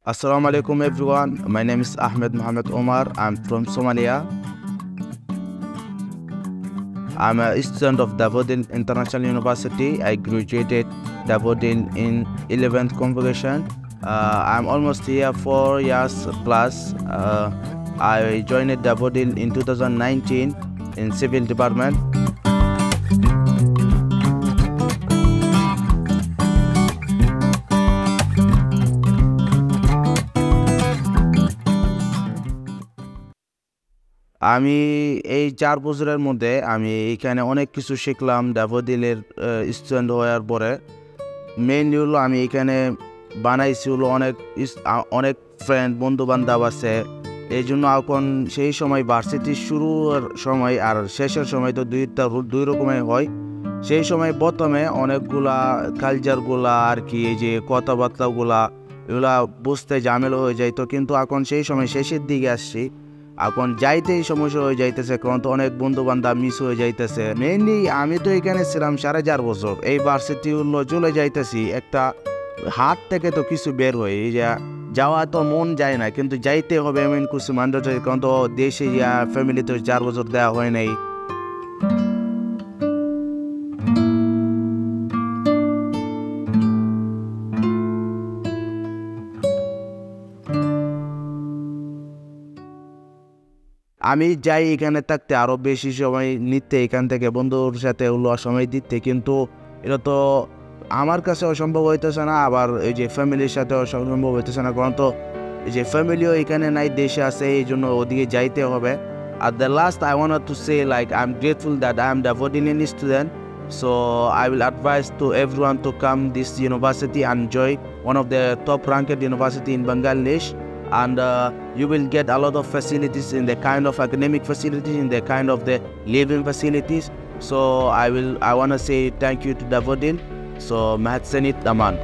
Assalamu alaikum everyone. My name is Ahmed Mohamed Omar. I'm from Somalia. I'm a student of Davodil International University. I graduated Davodil in 11th convocation. I'm almost here 4 years plus. I joined Davodil in 2019 in civil department. আমি এই 4 বছরের মধ্যে আমি এখানে অনেক কিছু শিখলাম ড্যাফোডিলের student হওয়ার পরে। মেইনলি হলো আমি এখানে বানাইছি হলো অনেক ফ্রেন্ড বন্ধুবান্ধব আছে। এই জন্য এখন সেই সময় ভার্সিটি শুরুর সময় আর শেষের সময় তো দুই রকমের হয়। সেই সময় প্রথমে অনেকগুলা কালচারগুলা আর কি এই যে কথাবার্তাগুলা এগুলা বুঝতে ঝামেলা হয়ে যাইতো, কিন্তু এখন সেই সময় শেষের দিকে আসছি, এখন যাইতেই সমস্যা হয়ে যাইতেছে, কারণ তো অনেক বন্ধু বান্ধব মিস হয়ে যাইতেছে। মেইনলি আমি তো এখানে ছিলাম 4.5 বছর, এই ভার্সিটি হলো চলে যাইতেছি, একটা হাত থেকে তো কিছু বের হয়, এই যে যাওয়া তো মন যায় না, কিন্তু যাইতে হবে এমন কিছু ম্যান্ডেটরি, কারণ তো দেশে ফ্যামিলি তো 4 বছর দেওয়া হয় নাই। আমি যাই এখানে থাকতে আরও বেশি সময় নিতে, এখান থেকে বন্ধুর সাথে হলো সময় দিতে, কিন্তু এটা তো আমার কাছে অসম্ভব হইতেছে না, আবার এই যে ফ্যামিলির সাথে অসম্ভব হইতেছে না, কারণ তো এই যে ফ্যামিলিও এখানে নাই, দেশে আছে, এই জন্য ওদিকে যাইতে হবে। At the last, I wanted to say I'm grateful that I am the Vodilian student. So I will advise to everyone to come this university and join one of the top ranked university in Bangladesh. And you will get a lot of facilities in the kind of academic facilities, in the kind of the living facilities. So I want to say thank you to Davodil. So Mahat Senit Aman.